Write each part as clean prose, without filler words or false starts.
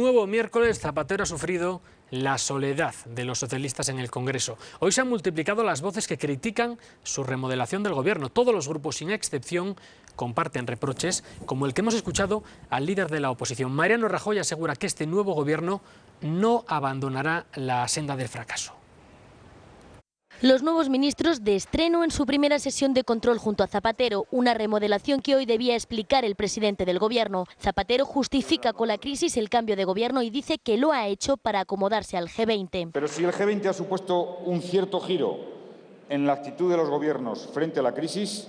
nuevo miércoles, Zapatero ha sufrido la soledad de los socialistas en el Congreso. Hoy se han multiplicado las voces que critican su remodelación del gobierno. Todos los grupos, sin excepción, comparten reproches, como el que hemos escuchado al líder de la oposición. Mariano Rajoy asegura que este nuevo gobierno no abandonará la senda del fracaso. Los nuevos ministros de estreno en su primera sesión de control junto a Zapatero, una remodelación que hoy debía explicar el presidente del gobierno. Zapatero justifica con la crisis el cambio de gobierno y dice que lo ha hecho para acomodarse al G20. Pero si el G20 ha supuesto un cierto giro en la actitud de los gobiernos frente a la crisis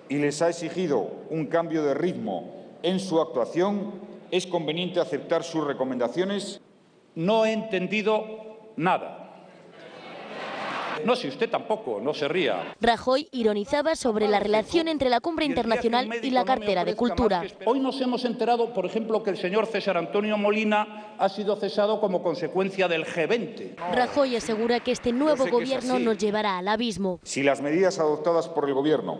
y les ha exigido un cambio de ritmo en su actuación, es conveniente aceptar sus recomendaciones. No he entendido nada. No, si usted tampoco, no se ría. Rajoy ironizaba sobre la relación entre la cumbre internacional y la cartera de Cultura. Hoy nos hemos enterado, por ejemplo, que el señor César Antonio Molina ha sido cesado como consecuencia del G20. Rajoy asegura que este nuevo gobierno nos llevará al abismo. Si las medidas adoptadas por el gobierno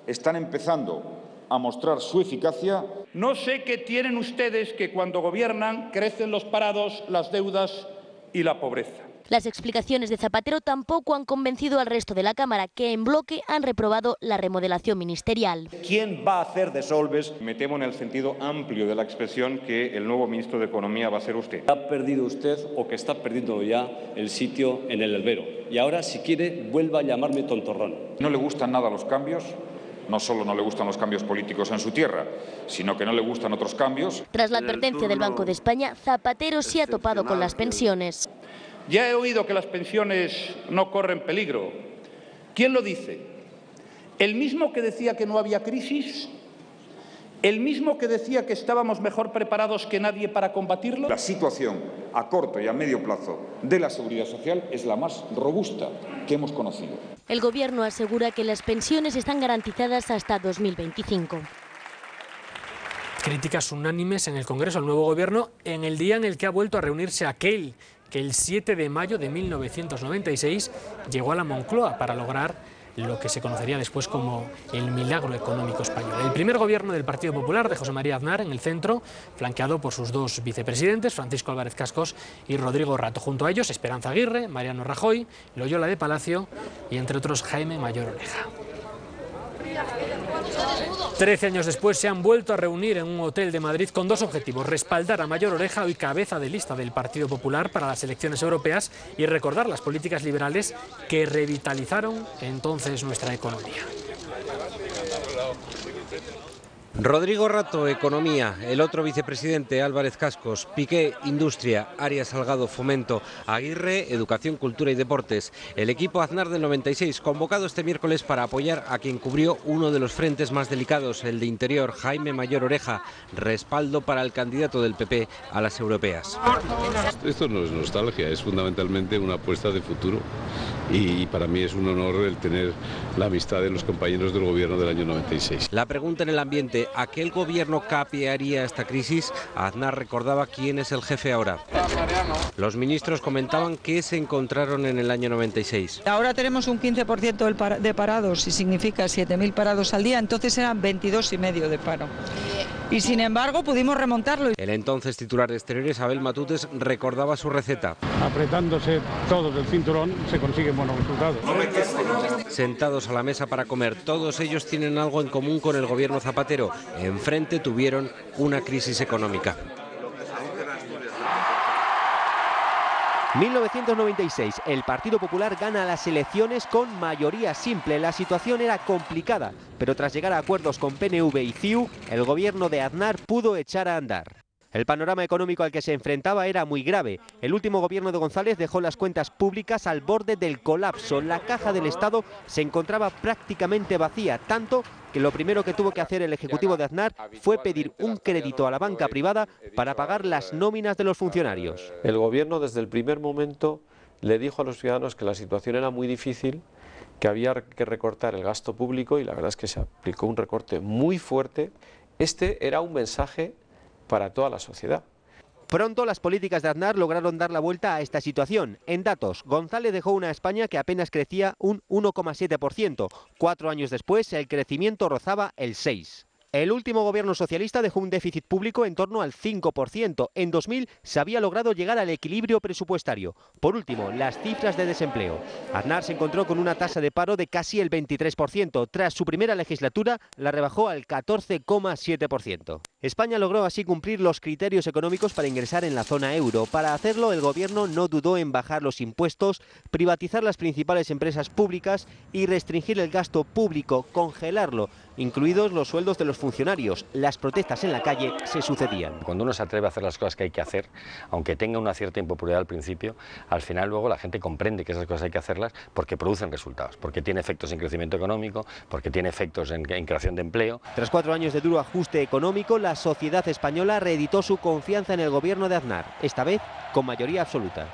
están empezando a mostrar su eficacia. No sé qué tienen ustedes que cuando gobiernan crecen los parados, las deudas y la pobreza. Las explicaciones de Zapatero tampoco han convencido al resto de la Cámara, que en bloque han reprobado la remodelación ministerial. ¿Quién va a hacer de Solbes? Me temo en el sentido amplio de la expresión que el nuevo ministro de Economía va a ser usted. Ha perdido usted, o que está perdiendo ya, el sitio en el albero. Y ahora, si quiere, vuelva a llamarme tontorrón. No le gustan nada los cambios. No solo no le gustan los cambios políticos en su tierra, sino que no le gustan otros cambios. Tras la advertencia del Banco de España, Zapatero se ha topado con las pensiones. Ya he oído que las pensiones no corren peligro. ¿Quién lo dice? ¿El mismo que decía que no había crisis? ¿El mismo que decía que estábamos mejor preparados que nadie para combatirlo? La situación a corto y a medio plazo de la seguridad social es la más robusta que hemos conocido. El Gobierno asegura que las pensiones están garantizadas hasta 2025. Críticas unánimes en el Congreso al nuevo Gobierno en el día en el que ha vuelto a reunirse aquel que el 7 de mayo de 1996 llegó a la Moncloa para lograr lo que se conocería después como el milagro económico español. El primer gobierno del Partido Popular, de José María Aznar, en el centro, flanqueado por sus dos vicepresidentes, Francisco Álvarez Cascos y Rodrigo Rato. Junto a ellos, Esperanza Aguirre, Mariano Rajoy, Loyola de Palacio y, entre otros, Jaime Mayor Oreja. 13 años después se han vuelto a reunir en un hotel de Madrid con dos objetivos: respaldar a Mayor Oreja, hoy cabeza de lista del Partido Popular para las elecciones europeas, y recordar las políticas liberales que revitalizaron entonces nuestra economía. Rodrigo Rato, Economía; el otro vicepresidente, Álvarez Cascos; Piqué, Industria; Arias Salgado, Fomento; Aguirre, Educación, Cultura y Deportes. El equipo Aznar del 96, convocado este miércoles para apoyar a quien cubrió uno de los frentes más delicados, el de Interior, Jaime Mayor Oreja; respaldo para el candidato del PP a las europeas. Esto no es nostalgia, es fundamentalmente una apuesta de futuro, y para mí es un honor el tener la amistad de los compañeros del gobierno del año 96. La pregunta en el ambiente: ¿a qué el gobierno capearía esta crisis? Aznar recordaba quién es el jefe ahora. Los ministros comentaban qué se encontraron en el año 96. Ahora tenemos un 15% de parados, y significa 7.000 parados al día, entonces eran 22,5 de paro. Y sin embargo pudimos remontarlo. El entonces titular de Exteriores, Abel Matutes, recordaba su receta. Apretándose todos el cinturón se consiguen buenos resultados. Sentados a la mesa para comer, todos ellos tienen algo en común con el gobierno Zapatero: enfrente tuvieron una crisis económica. 1996, el Partido Popular gana las elecciones con mayoría simple. La situación era complicada, pero tras llegar a acuerdos con PNV y CiU, el gobierno de Aznar pudo echar a andar. El panorama económico al que se enfrentaba era muy grave. El último gobierno de González dejó las cuentas públicas al borde del colapso. La caja del Estado se encontraba prácticamente vacía, tanto que lo primero que tuvo que hacer el Ejecutivo de Aznar fue pedir un crédito a la banca privada para pagar las nóminas de los funcionarios. El gobierno desde el primer momento le dijo a los ciudadanos que la situación era muy difícil, que había que recortar el gasto público, y la verdad es que se aplicó un recorte muy fuerte. Este era un mensaje para toda la sociedad. Pronto las políticas de Aznar lograron dar la vuelta a esta situación. En datos, González dejó una España que apenas crecía un 1,7%. 4 años después, el crecimiento rozaba el 6%. El último gobierno socialista dejó un déficit público en torno al 5%. En 2000 se había logrado llegar al equilibrio presupuestario. Por último, las cifras de desempleo. Aznar se encontró con una tasa de paro de casi el 23%. Tras su primera legislatura, la rebajó al 14,7%. España logró así cumplir los criterios económicos para ingresar en la zona euro. Para hacerlo, el gobierno no dudó en bajar los impuestos, privatizar las principales empresas públicas y restringir el gasto público, congelarlo, incluidos los sueldos de los funcionarios. Las protestas en la calle se sucedían. Cuando uno se atreve a hacer las cosas que hay que hacer, aunque tenga una cierta impopularidad al principio, al final luego la gente comprende que esas cosas hay que hacerlas porque producen resultados, porque tiene efectos en crecimiento económico, porque tiene efectos en creación de empleo. Tras 4 años de duro ajuste económico, la sociedad española reeditó su confianza en el gobierno de Aznar, esta vez con mayoría absoluta.